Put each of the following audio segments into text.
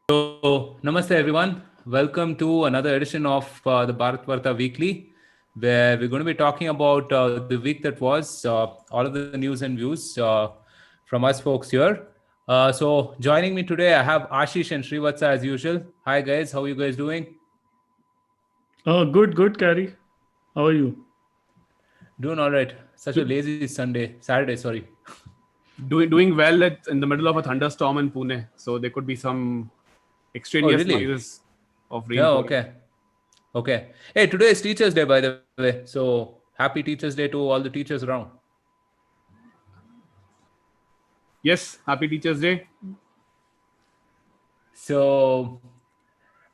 Namaste everyone. Welcome to another edition of the Bharat Varta Weekly, where we're going to be talking about the week that was, all of the news and views from us folks here. So, joining me today, I have Ashish and Srivatsa as usual. Hi guys, how are you guys doing? Oh, good, Carrie. How are you? Doing all right. Such a Do- lazy Saturday, sorry. doing well in the middle of a thunderstorm in Pune, so there could be some Oh, extraneous really? noises of rain Yeah, pouring. okay. Okay. Hey, today is Teachers' Day, by the way. So, happy Teachers' Day to all the teachers around. Yes, happy Teachers' Day. So,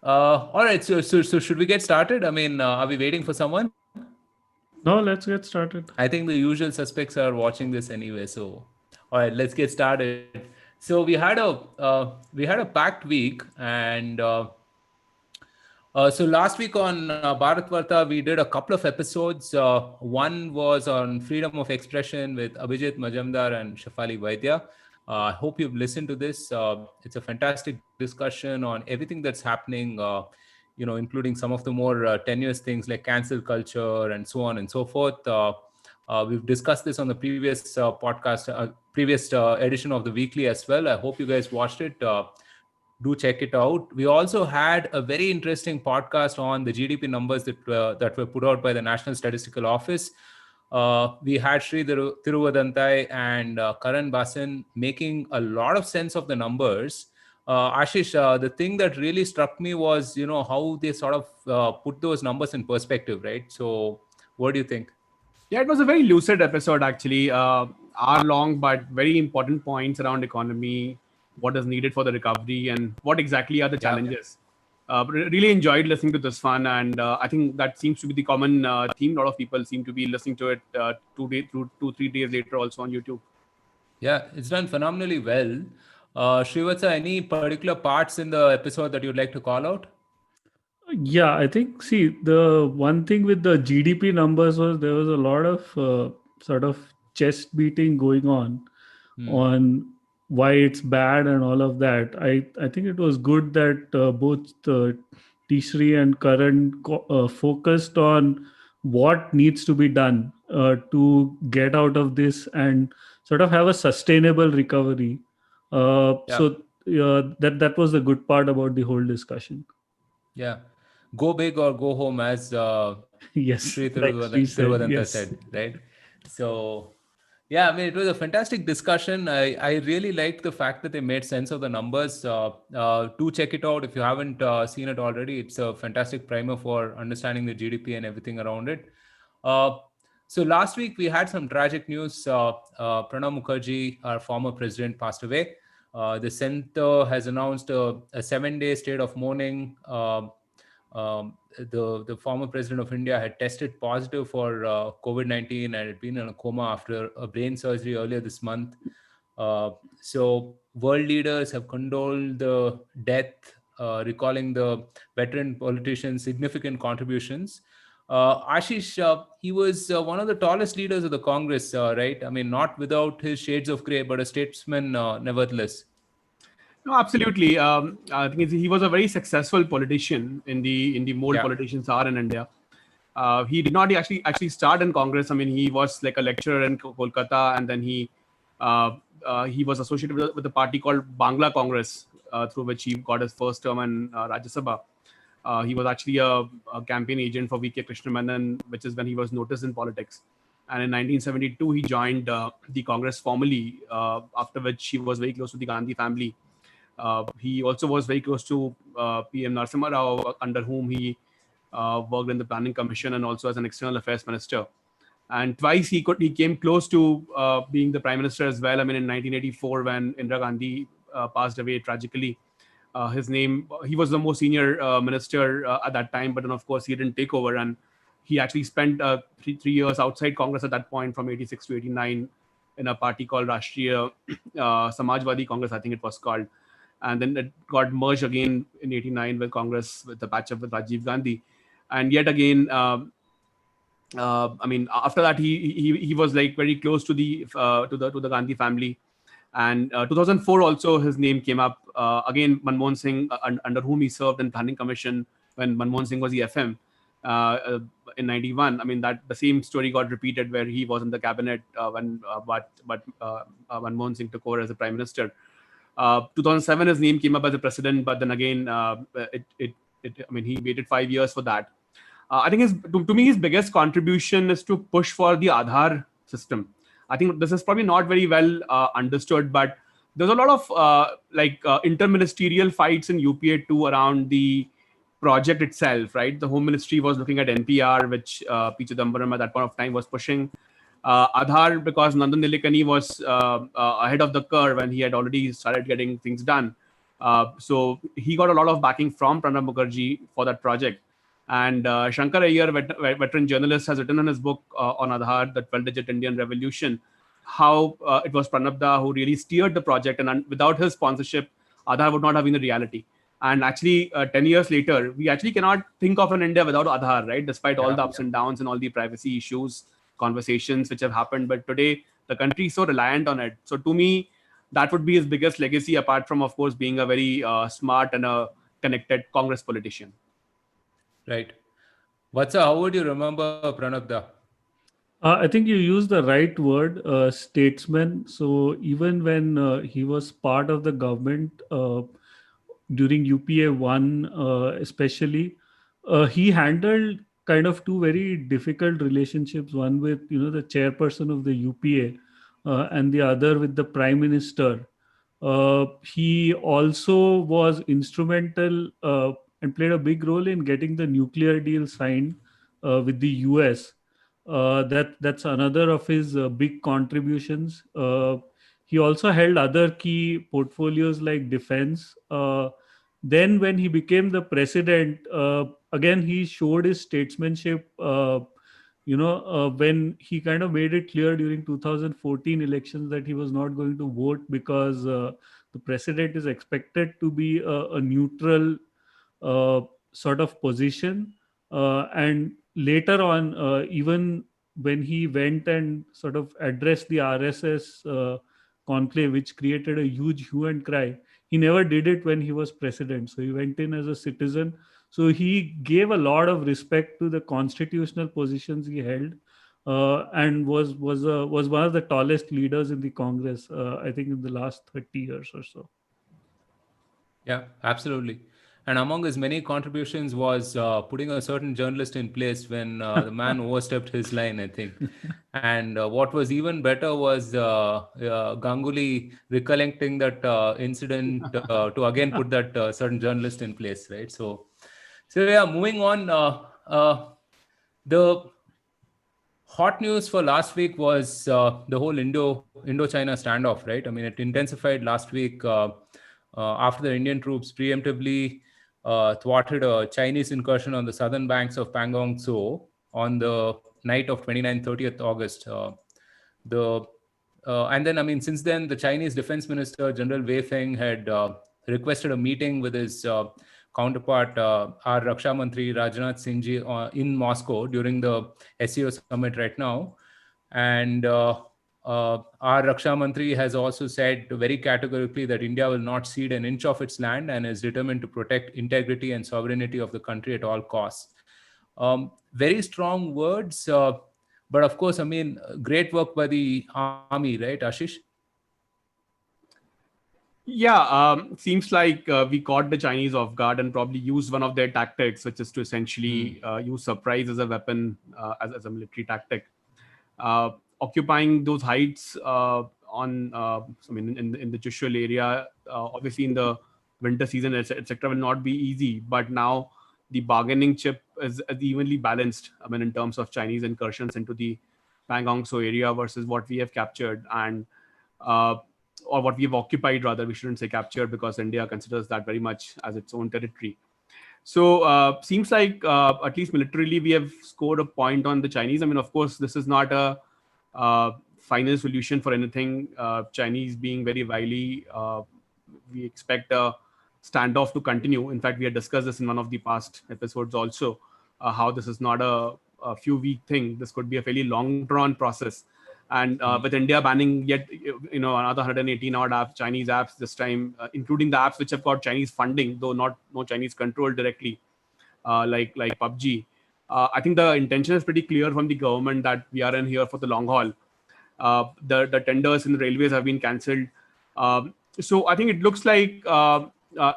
all right. So should we get started? I mean, are we waiting for someone? No, let's get started. I think the usual suspects are watching this anyway. So, all right, let's get started. So we had a packed week, and so last week on Bharat Varta, we did a couple of episodes. One was on freedom of expression with Abhijit Majumdar and Shafali Vaidya. I hope you've listened to this. It's a fantastic discussion on everything that's happening, including some of the more tenuous things like cancel culture and so on and so forth. We've discussed this on the previous podcast, previous edition of the weekly as well. I hope you guys watched it. Do check it out. We also had a very interesting podcast on the GDP numbers that were put out by the National Statistical Office. We had Sri Thiruvadantai and Karan Basan making a lot of sense of the numbers. Ashish, the thing that really struck me was, how they sort of put those numbers in perspective, right? So, what do you think? Yeah, it was a very lucid episode actually. Hour long, but very important points around economy, what is needed for the recovery, and what exactly are the Yeah. challenges. Really enjoyed listening to this one, and I think that seems to be the common theme. A lot of people seem to be listening to it 2, 3 days later, also on YouTube. Yeah, it's done phenomenally well. Srivatsa, any particular parts in the episode that you'd like to call out? Yeah, I think, see, the one thing with the GDP numbers was there was a lot of sort of chest beating going on why it's bad and all of that. I think it was good that both Tishri and Karan focused on what needs to be done to get out of this and sort of have a sustainable recovery. Yeah. That was the good part about the whole discussion. Yeah. Go big or go home, as Yes, Sri like Sri said, Thiruvadanta yes. said, right? So, yeah, I mean, it was a fantastic discussion. I really liked the fact that they made sense of the numbers. Do check it out if you haven't seen it already. It's a fantastic primer for understanding the GDP and everything around it. Uh, so last week we had some tragic news. Pranab Mukherjee, our former president, passed away. The center has announced a 7-day state of mourning. The former president of India had tested positive for COVID-19 and had been in a coma after a brain surgery earlier this month. So world leaders have condoled the death, recalling the veteran politician's significant contributions. Ashish, he was one of the tallest leaders of the Congress, right? I mean, not without his shades of gray, but a statesman nevertheless. No, absolutely. I think he was a very successful politician in the mold Yeah. politicians are in India. He did not actually start in Congress. I mean, he was like a lecturer in Kolkata, and then he was associated with a party called Bangla Congress, through which he got his first term in Rajya Sabha. He was actually a campaign agent for V.K. Krishnamenon, which is when he was noticed in politics. And in 1972, he joined the Congress formally, after which he was very close to the Gandhi family. He also was very close to PM Narasimha Rao, under whom he worked in the Planning Commission and also as an External Affairs Minister. And twice he came close to being the Prime Minister as well. I mean, in 1984, when Indira Gandhi passed away tragically, he was the most senior minister at that time, but then of course he didn't take over, and he actually spent 3 years outside Congress at that point, from 86 to 89, in a party called Rashtriya Samajwadi Congress, I think it was called. And then it got merged again in 89 with Congress, with the patch up with Rajiv Gandhi. And yet again, I mean, after that, he was like very close to the Gandhi family. And 2004 also his name came up again, Manmohan Singh, under whom he served in Planning Commission when Manmohan Singh was the FM in '91. I mean, that the same story got repeated where he was in the cabinet but Manmohan Singh took over as the Prime Minister. 2007, his name came up as a president, but then again, he waited 5 years for that. I think to me, his biggest contribution is to push for the Aadhaar system. I think this is probably not very well understood, but there's a lot of interministerial fights in UPA too around the project itself, right? The Home Ministry was looking at NPR, which P. Chidambaram at that point of time was pushing. Aadhaar, because Nandan Nilekani was ahead of the curve and he had already started getting things done. So he got a lot of backing from Pranab Mukherjee for that project. And Shankar Iyer, veteran journalist, has written in his book on Aadhaar, the 12-digit Indian Revolution, how it was Pranab Da who really steered the project. And without his sponsorship, Aadhaar would not have been a reality. And actually, 10 years later, we actually cannot think of an India without Aadhaar, right? Despite all the ups and downs and all the privacy issues, conversations which have happened. But today, the country is so reliant on it. So to me, that would be his biggest legacy, apart from, of course, being a very smart and a connected Congress politician. Right. Vatsa, how would you remember Pranab Da? I think you used the right word, statesman. So even when he was part of the government during UPA 1 especially, he handled kind of two very difficult relationships, one with the chairperson of the UPA and the other with the Prime Minister. He also was instrumental and played a big role in getting the nuclear deal signed with the US. That's another of his big contributions. He also held other key portfolios like defense. Then when he became the president, again, he showed his statesmanship, when he kind of made it clear during 2014 elections that he was not going to vote because the president is expected to be a neutral sort of position. And later on, even when he went and sort of addressed the RSS conclave, which created a huge hue and cry, he never did it when he was president. So he went in as a citizen. So he gave a lot of respect to the constitutional positions he held, and was one of the tallest leaders in the Congress, I think, in the last 30 years or so. Yeah, absolutely. And among his many contributions was putting a certain journalist in place when the man overstepped his line, I think. And what was even better was Ganguly recollecting that incident to again put that certain journalist in place, right? So yeah, moving on. The hot news for last week was the whole Indo-China standoff, right? I mean, it intensified last week after the Indian troops preemptively thwarted a Chinese incursion on the southern banks of Pangong Tso on the night of 29-30th August. And then, I mean, since then, the Chinese Defense Minister, General Wei Feng, had requested a meeting with his counterpart, our Raksha Mantri Rajnath Singh ji, in Moscow during the SCO summit right now. And our Raksha Mantri has also said very categorically that India will not cede an inch of its land and is determined to protect integrity and sovereignty of the country at all costs. Very strong words, but of course, I mean, great work by the army, right, Ashish? Yeah, seems like we caught the Chinese off guard and probably used one of their tactics, which is to essentially use surprise as a weapon, as a military tactic. Occupying those heights in the Chushul area, obviously in the winter season, etc., will not be easy. But now the bargaining chip is evenly balanced. I mean, in terms of Chinese incursions into the Pangong Tso area versus what we have captured and or what we have occupied, rather. We shouldn't say captured because India considers that very much as its own territory. So seems like at least militarily we have scored a point on the Chinese. I mean, of course, this is not a final solution for anything. Chinese being very wily, we expect a standoff to continue. In fact, we had discussed this in one of the past episodes also, how this is not a few week thing. This could be a fairly long drawn process. And with India banning yet, another 118 odd apps, Chinese apps this time, including the apps which have got Chinese funding, though no Chinese control directly, like PUBG. I think the intention is pretty clear from the government that we are in here for the long haul. The tenders in the railways have been cancelled. So I think it looks like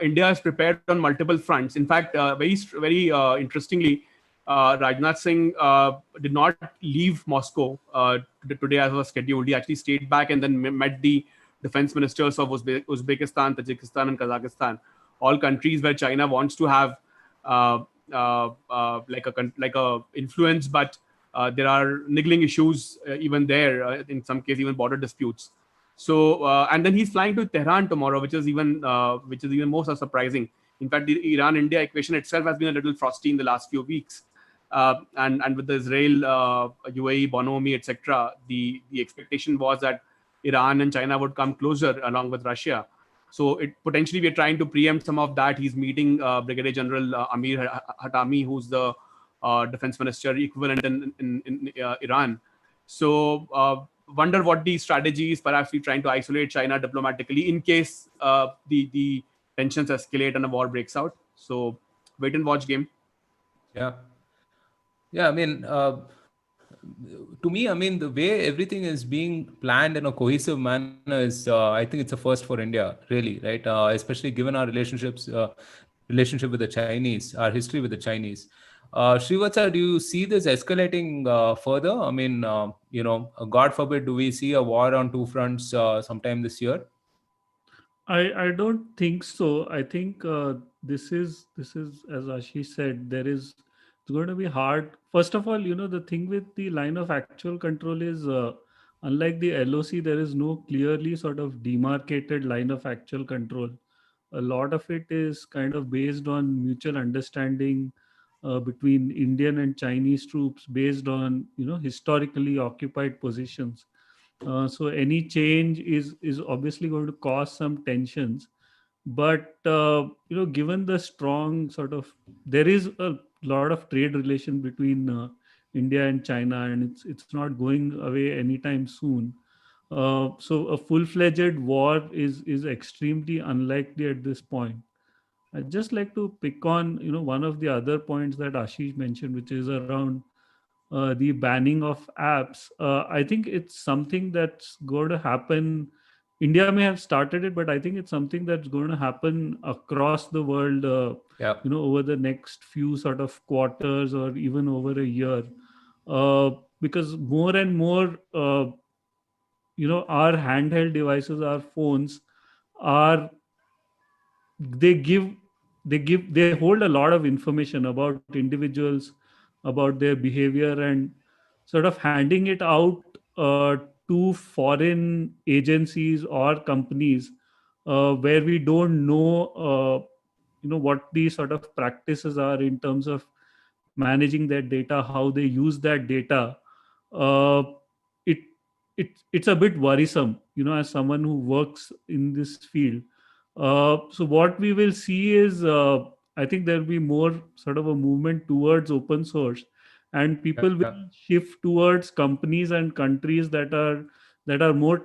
India is prepared on multiple fronts. In fact, very interestingly, Rajnath Singh did not leave Moscow today as was scheduled. He actually stayed back and then met the defense ministers of Uzbekistan, Tajikistan, and Kazakhstan, all countries where China wants to have like a influence, but there are niggling issues even there. In some cases, even border disputes. So and then he's flying to Tehran tomorrow, which is even more surprising. In fact, the Iran-India equation itself has been a little frosty in the last few weeks. And with the Israel, UAE, bonhomie, etc., the expectation was that Iran and China would come closer along with Russia. So it potentially we're trying to preempt some of that. He's meeting Brigadier General Amir Hatami, who's the defense minister equivalent in Iran. So wonder what the strategy is. Perhaps we're trying to isolate China diplomatically in case the tensions escalate and a war breaks out. So wait and watch game. Yeah, I mean, to me, I mean, the way everything is being planned in a cohesive manner is, I think it's a first for India, really, right? Especially given our relationship with the Chinese, our history with the Chinese. Srivatsa, do you see this escalating further? I mean, God forbid, do we see a war on two fronts sometime this year? I don't think so. I think this is as Ashish said, it's going to be hard. First of all, the thing with the line of actual control is unlike the LOC, there is no clearly sort of demarcated line of actual control. A lot of it is kind of based on mutual understanding between Indian and Chinese troops based on historically occupied positions. So any change is obviously going to cause some tensions, but given the strong sort of, there is a lot of trade relation between India and China, and it's not going away anytime soon. So a full-fledged war is extremely unlikely at this point. I'd just like to pick on one of the other points that Ashish mentioned, which is around the banning of apps. I think it's something that's going to happen. India may have started it, but I think it's something that's going to happen across the world, over the next few sort of quarters or even over a year. Because more and more, our handheld devices, our phones, are they hold a lot of information about individuals, about their behavior, and sort of handing it out to foreign agencies or companies where we don't know what the sort of practices are in terms of managing that data, how they use that data. uh, it it's a bit worrisome, as someone who works in this field. So what we will see is, I think there will be more sort of a movement towards open source, and people will shift towards companies and countries that are more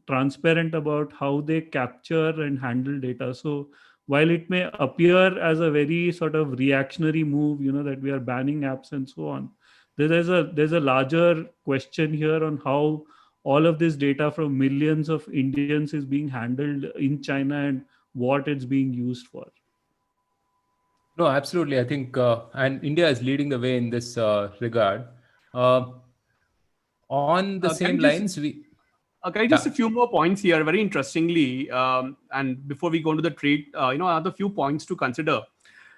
transparent about how they capture and handle data. So while it may appear as a very sort of reactionary move, that we are banning apps and so on, there's a larger question here on how all of this data from millions of Indians is being handled in China and what it's being used for. No, absolutely. I think, and India is leading the way in this regard. On the same lines, Okay, just a few more points here. Very interestingly, and before we go into the trade, another few points to consider.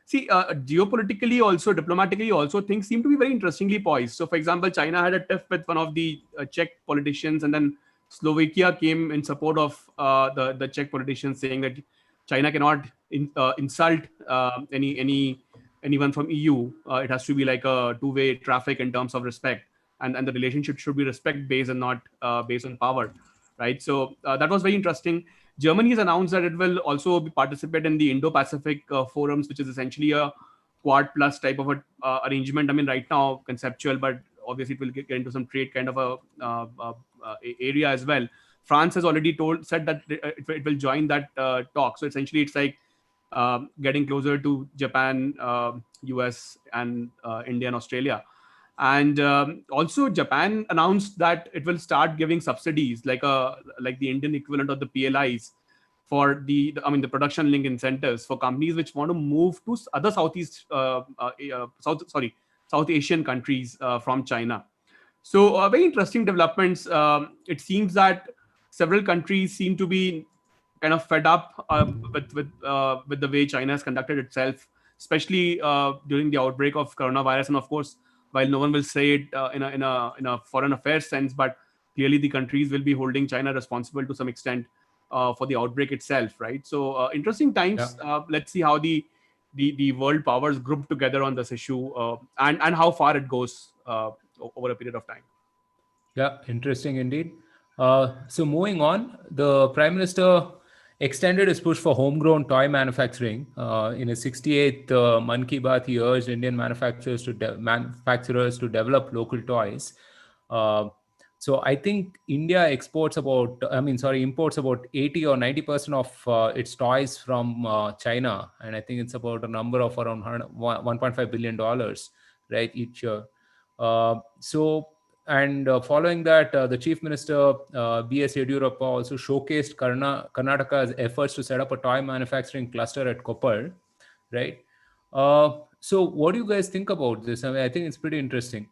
See, geopolitically, also diplomatically, also things seem to be very interestingly poised. So, for example, China had a tiff with one of the Czech politicians, and then Slovakia came in support of the Czech politicians, saying that China cannot insult anyone from EU. It has to be like a two-way traffic in terms of respect, and the relationship should be respect-based and not based on power, right? So that was very interesting. Germany has announced that it will also participate in the Indo-Pacific forums, which is essentially a Quad Plus type of a arrangement. I mean, right now conceptual, but obviously it will get into some trade kind of a area as well. France has already said that it will join that talk. So essentially, it's like getting closer to Japan, US, and India and Australia. And also, Japan announced that it will start giving subsidies, like the Indian equivalent of the PLIs, for the production link incentives for companies which want to move to other South Asian countries from China. So very interesting developments. It seems that several countries seem to be kind of fed up with the way China has conducted itself, especially during the outbreak of coronavirus. And of course, while no one will say it in a foreign affairs sense, but clearly the countries will be holding China responsible to some extent for the outbreak itself, right? So interesting times. Yeah. Let's see how the world powers group together on this issue and how far it goes over a period of time. Yeah, interesting indeed. So moving on, the Prime Minister extended his push for homegrown toy manufacturing. In his 68th Mann Ki Baat, he urged Indian manufacturers to develop local toys. So I think India imports about 80 or 90% of its toys from China, and I think it's about a number of around $1.5 billion, right, each year. Following that, the Chief Minister, B.S. Yediyurappa, also showcased Karnataka's efforts to set up a toy manufacturing cluster at Koppal, right? So what do you guys think about this? I mean, I think it's pretty interesting.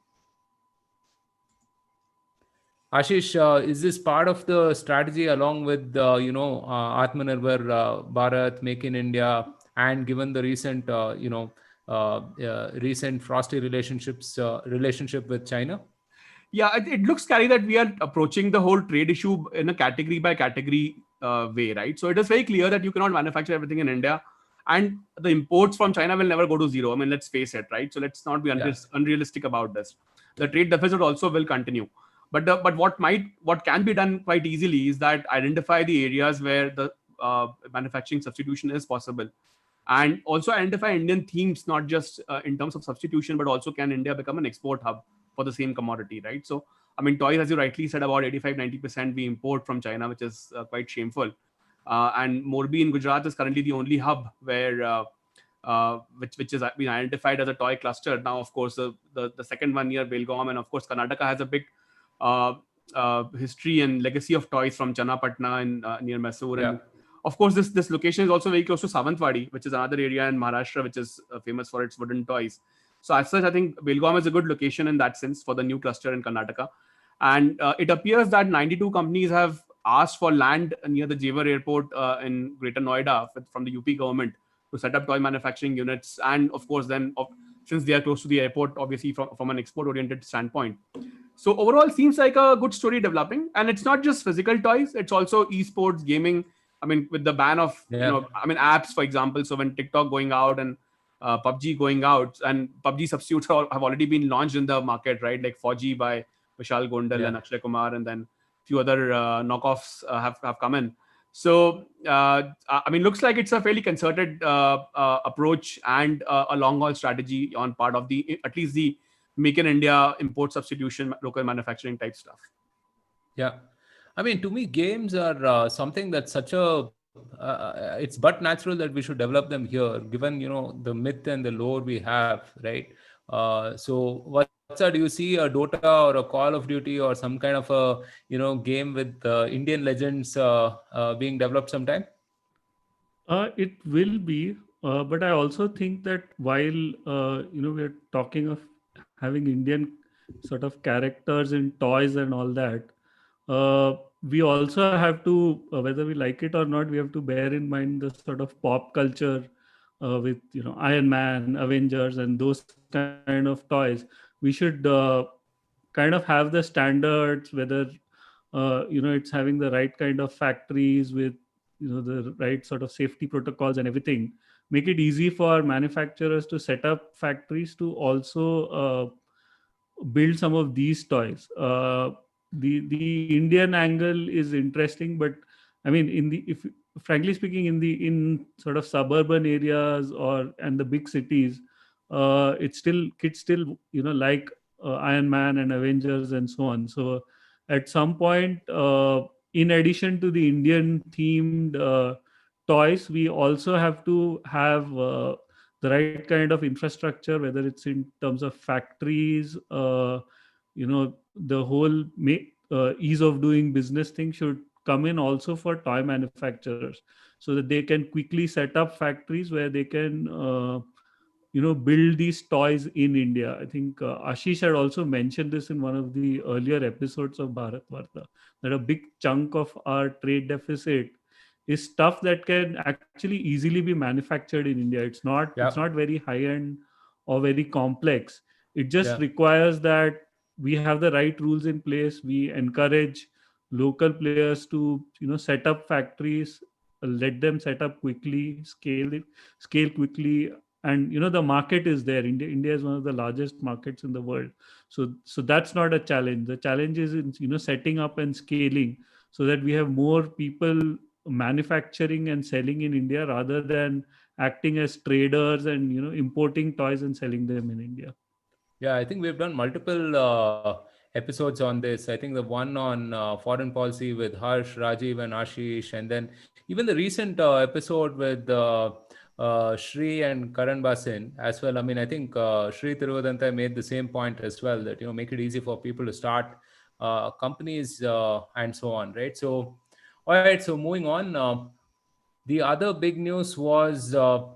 Ashish, is this part of the strategy along with, Atmanirbhar Bharat, Make in India, and given the recent, recent frosty relationship with China? Yeah, it looks scary that we are approaching the whole trade issue in a category by category way, right? So it is very clear that you cannot manufacture everything in India, and the imports from China will never go to zero. I mean, let's face it, right? So let's not be unrealistic about this. The trade deficit also will continue. But what can be done quite easily is that identify the areas where the manufacturing substitution is possible, and also identify Indian themes, not just in terms of substitution, but also can India become an export hub for the same commodity, right? So, I mean, toys, as you rightly said, about 85-90% we import from China, which is quite shameful. And Morbi in Gujarat is currently the only hub where which is been identified as a toy cluster. Now, of course, the second one near Belgaum, and of course, Karnataka has a big history and legacy of toys from Channapatna and near Mysore. Yeah. And of course, this location is also very close to Savantwadi, which is another area in Maharashtra which is famous for its wooden toys. So as such, I think Belgaum is a good location in that sense for the new cluster in Karnataka. And it appears that 92 companies have asked for land near the Jewar Airport in Greater Noida from the UP government to set up toy manufacturing units. And of course, then since they are close to the airport, obviously from an export-oriented standpoint. So overall, seems like a good story developing. And it's not just physical toys; it's also esports, gaming. I mean, with the ban of apps, for example. So when TikTok going out and PUBG going out, and PUBG substitutes have already been launched in the market, right? Like Fauji by Vishal Gondal and Akshay Kumar, and then a few other knockoffs have come in. So, I mean, looks like it's a fairly concerted approach and a long haul strategy on part of at least the Make in India, import substitution, local manufacturing type stuff. Yeah. I mean, to me, games are something that's such a it's but natural that we should develop them here, given the myth and the lore we have, right? So, do you see a Dota or a Call of Duty or some kind of a game with Indian legends being developed sometime? It will be, but I also think that while we're talking of having Indian sort of characters in toys and all that, we also have to, whether we like it or not, we have to bear in mind the sort of pop culture with Iron Man, Avengers, and those kind of toys. We should kind of have the standards, whether it's having the right kind of factories with the right sort of safety protocols and everything. Make it easy for manufacturers to set up factories to also build some of these toys. The Indian angle is interesting, but I mean, if frankly speaking, in sort of suburban areas and the big cities, it's still kids still like Iron Man and Avengers and so on. So at some point, in addition to the Indian themed toys, we also have to have the right kind of infrastructure, whether it's in terms of factories, the whole ease of doing business thing should come in also for toy manufacturers, so that they can quickly set up factories where they can build these toys in India. I think Ashish had also mentioned this in one of the earlier episodes of Bharat Varta, that a big chunk of our trade deficit is stuff that can actually easily be manufactured in India. It's not very high end or very complex. It just requires that we have the right rules in place. We encourage local players to set up factories, let them set up quickly, scale quickly, and the market is there. India is one of the largest markets in the world, so that's not a challenge. The challenge is in setting up and scaling, so that we have more people manufacturing and selling in India rather than acting as traders and importing toys and selling them in India. Yeah, I think we've done multiple episodes on this. I think the one on foreign policy with Harsh, Rajiv, and Ashish, and then even the recent episode with Shri and Karan Basin as well. I mean, I think Shri Tiruvadanta made the same point as well, that make it easy for people to start companies and so on, right? So, all right. So moving on, the other big news was the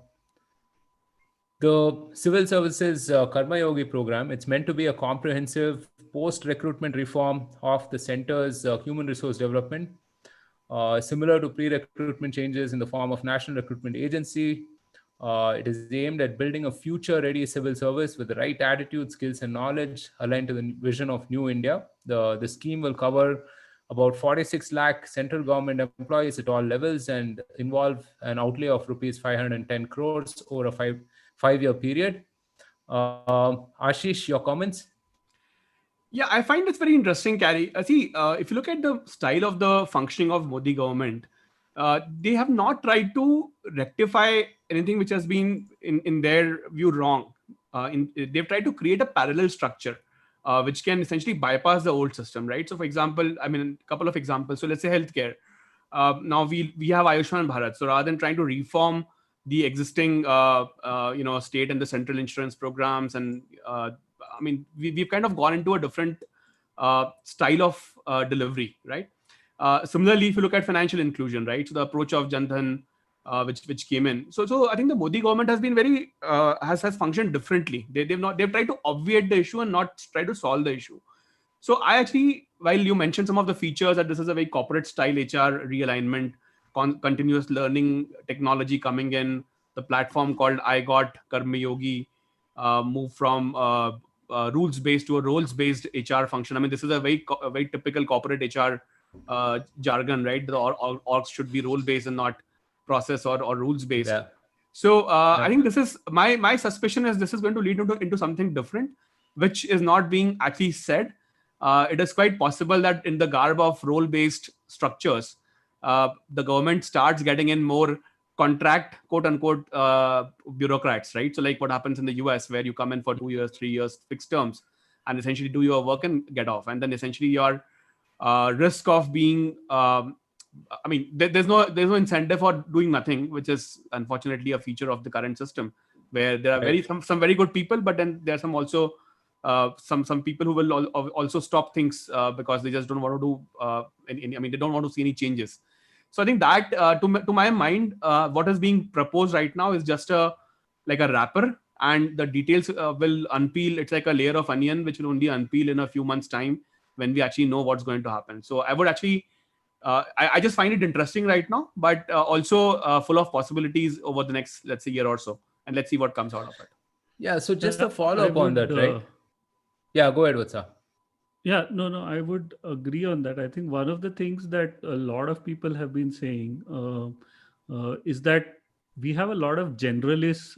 Civil Services Karma Yogi program. It's meant to be a comprehensive post-recruitment reform of the center's human resource development, similar to pre-recruitment changes in the form of National Recruitment Agency. It is aimed at building a future-ready civil service with the right attitude, skills, and knowledge aligned to the vision of New India. The scheme will cover about 46 lakh central government employees at all levels and involve an outlay of rupees 510 crores over a five-year period. Ashish, your comments? Yeah, I find it's very interesting, Carrie. See, if you look at the style of the functioning of Modi government, they have not tried to rectify anything which has been, in their view, wrong. They've tried to create a parallel structure which can essentially bypass the old system, right? So, for example, I mean, a couple of examples. So, let's say healthcare. Now we have Ayushman Bharat. So, rather than trying to reform the existing, state and the central insurance programs, and I mean, we've kind of gone into a different style of delivery, right? Similarly, if you look at financial inclusion, right? So the approach of Jan Dhan, which came in. So I think the Modi government has been very has functioned differently. They've tried to obviate the issue and not try to solve the issue. So I actually, while you mentioned some of the features that this is a very corporate style HR realignment, continuous learning technology coming in, the platform called I Got Karma Yogi, move from rules based to a roles based HR function. I mean, this is a very typical corporate HR jargon, right? The orgs should be role based and not process or rules based. Yeah. So I think this is my suspicion is this is going to lead into something different, which is not being actually said. It is quite possible that in the garb of role based structures, the government starts getting in more contract, quote unquote, bureaucrats, right? So like what happens in the US, where you come in for 2 years, 3 years, fixed terms, and essentially do your work and get off. And then essentially your risk of being, I mean, there's no incentive for doing nothing, which is unfortunately a feature of the current system, where there are some very good people, but then there are some also some people who will also stop things because they just don't want to do I mean, they don't want to see any changes. So I think that to my mind, what is being proposed right now is just like a wrapper, and the details will unpeel. It's like a layer of onion which will only unpeel in a few months' time when we actually know what's going to happen. So I would actually I just find it interesting right now, but also full of possibilities over the next, let's say, year or so, and let's see what comes out of it. Yeah. So just a follow up on that, right? Yeah, go ahead, Vatsa. Yeah, no, I would agree on that. I think one of the things that a lot of people have been saying is that we have a lot of generalists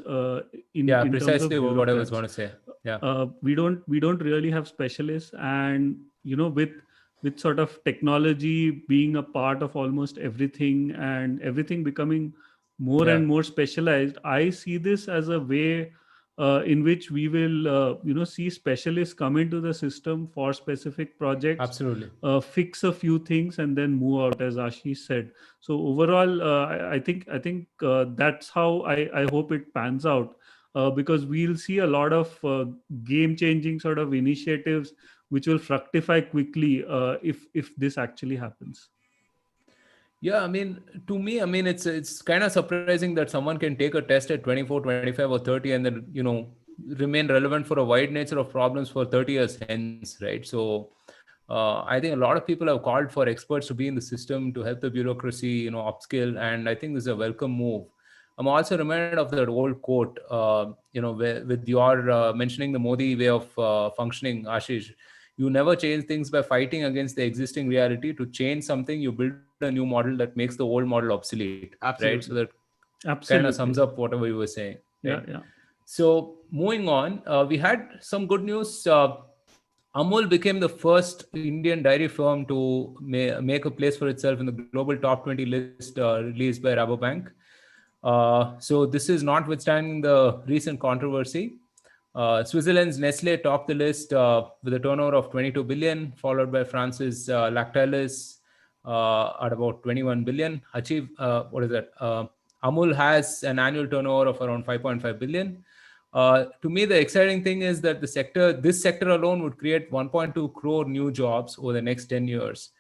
in precisely terms of what I was going to say. Yeah, we don't really have specialists, and with sort of technology being a part of almost everything and everything becoming more and more specialized, I see this as a way in which we will see specialists come into the system for specific projects, Absolutely. fix a few things, and then move out, as Ashish said. So overall, I think that's how I hope it pans out, because we'll see a lot of game changing sort of initiatives which will fructify quickly if this actually happens. Yeah, I mean, to me, I mean, it's kind of surprising that someone can take a test at 24, 25, or 30 and then, remain relevant for a wide nature of problems for 30 years hence, right? So I think a lot of people have called for experts to be in the system to help the bureaucracy, upskill, and I think this is a welcome move. I'm also reminded of that old quote, with your mentioning the Modi way of functioning, Ashish. You never change things by fighting against the existing reality. To change something, you build a new model that makes the old model obsolete, right? So Absolutely. that kind of sums Absolutely. up whatever you were saying, Yeah, right? yeah. So moving on, we had some good news. Amul became the first Indian dairy firm to make a place for itself in the global top 20 list released by Rabobank. So this is notwithstanding the recent controversy. Switzerland's Nestle topped the list with a turnover of 22 billion, followed by France's Lactalis at about 21 billion. What is that? Amul has an annual turnover of around 5.5 billion. To me, the exciting thing is that this sector alone would create 1.2 crore new jobs over the next 10 years.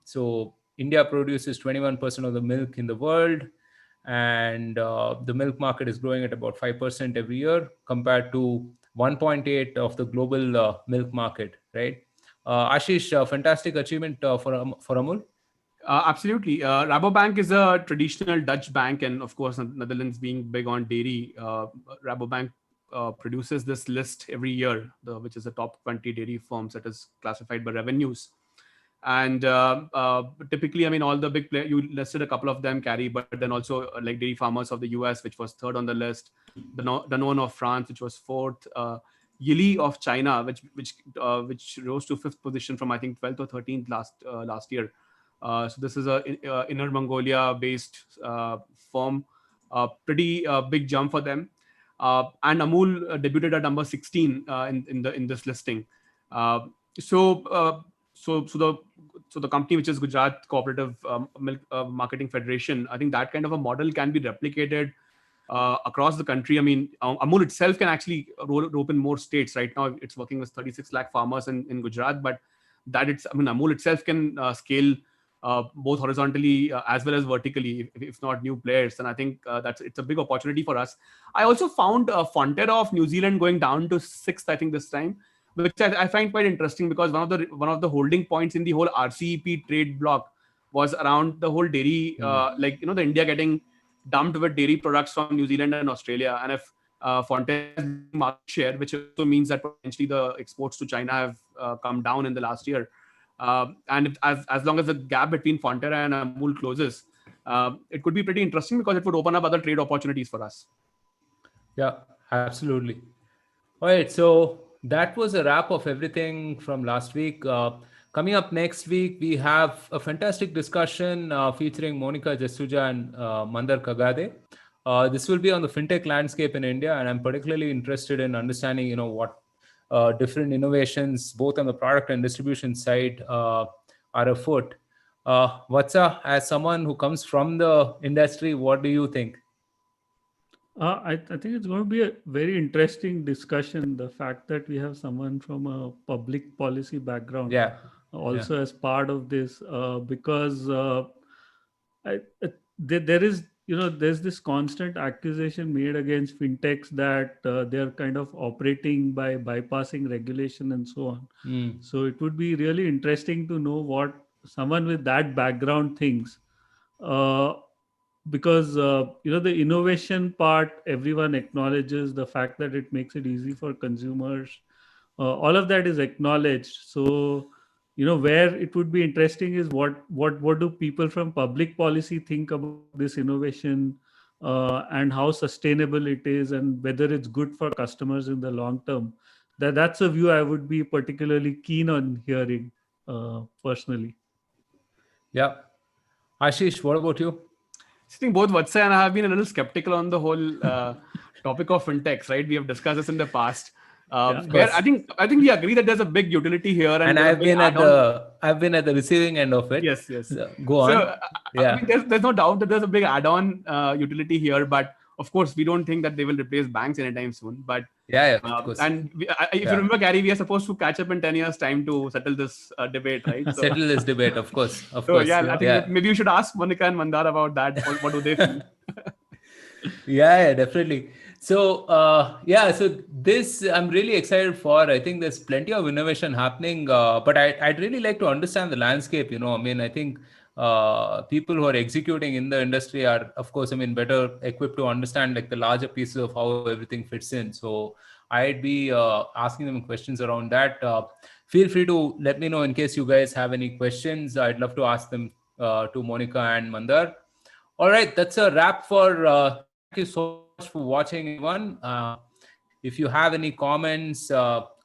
So India produces 21% of the milk in the world, and the milk market is growing at about 5% every year compared to 1.8 of the global milk market, right? Ashish, fantastic achievement for Amul. Absolutely. Rabobank is a traditional Dutch bank, and of course, Netherlands being big on dairy, Rabobank produces this list every year, which is the top 20 dairy firms that is classified by revenues. And typically, I mean, all the big players, you listed a couple of them, Carry, but then also like Dairy Farmers of the US, which was third on the list, Danone of France, which was fourth, Yili of China, which rose to fifth position from I think 12th or 13th last year. So this is a Inner Mongolia based firm, pretty big jump for them. And Amul debuted at number 16 in this listing. So the company, which is Gujarat Cooperative Milk Marketing Federation, I think that kind of a model can be replicated across the country. I mean, Amul itself can actually rope in more states. Right now, it's working with 36 lakh farmers in Gujarat, but Amul itself can scale both horizontally as well as vertically, if not new players. And I think it's a big opportunity for us. I also found Fonterra of New Zealand going down to sixth, I think, this time, which I find quite interesting, because one of the holding points in the whole RCEP trade block was around the whole dairy, the India getting dumped with dairy products from New Zealand and Australia. And if Fonterra has market share, which also means that potentially the exports to China have come down in the last year. And as long as the gap between Fonterra and Amul closes, it could be pretty interesting, because it would open up other trade opportunities for us. Yeah, absolutely. All right, so that was a wrap of everything from last week. Coming up next week, we have a fantastic discussion featuring Monica Jasuja and Mandar Kagade. This will be on the fintech landscape in India, and I'm particularly interested in understanding, what different innovations, both on the product and distribution side, are afoot. Vatsa, as someone who comes from the industry, what do you think? I think it's going to be a very interesting discussion. The fact that we have someone from a public policy background Yeah. also as part of this, because there is, there's this constant accusation made against fintechs that they're kind of operating by bypassing regulation and so on. So it would be really interesting to know what someone with that background thinks. Because the innovation part, everyone acknowledges the fact that it makes it easy for consumers. All of that is acknowledged. So where it would be interesting is what do people from public policy think about this innovation, and how sustainable it is, and whether it's good for customers in the long term. That's a view I would be particularly keen on hearing, personally. Yeah. Ashish, what about you? I think both Vatsai and I have been a little skeptical on the whole topic of fintechs, right? We have discussed this in the past. Where I think we agree that there's a big utility here, and I've been at the receiving end of it. Yes. So, go on. So, I mean, there's no doubt that there's a big add-on utility here, but of course, we don't think that they will replace banks anytime soon. But of course. And if you remember, Gary, we are supposed to catch up in 10 years' time to settle this debate, right? So, settle this debate, of course. Yeah, I think maybe you should ask Monica and Mandar about that. What do they feel? Yeah, definitely. So so this I'm really excited for. I think there's plenty of innovation happening, but I'd really like to understand the landscape. I mean, I think people who are executing in the industry are, of course, better equipped to understand like the larger pieces of how everything fits in. So I'd be asking them questions around that. Feel free to let me know in case you guys have any questions. I'd love to ask them to Monica and Mandar. All right, that's a wrap for. Thank you so much for watching, everyone. If you have any comments,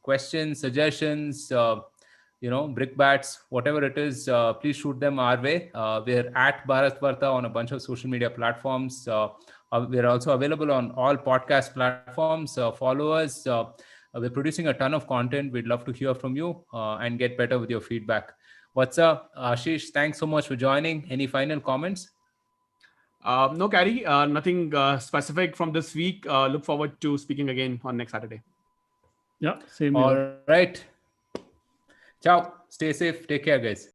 questions, suggestions, brickbats, whatever it is, please shoot them our way. We're at Bharat Varta on a bunch of social media platforms. We're also available on all podcast platforms. Follow us. We're producing a ton of content. We'd love to hear from you and get better with your feedback. What's up, Ashish? Thanks so much for joining. Any final comments? No, Gary, nothing specific from this week. Look forward to speaking again on next Saturday. Yeah, same here. All right. Ciao. Stay safe. Take care, guys.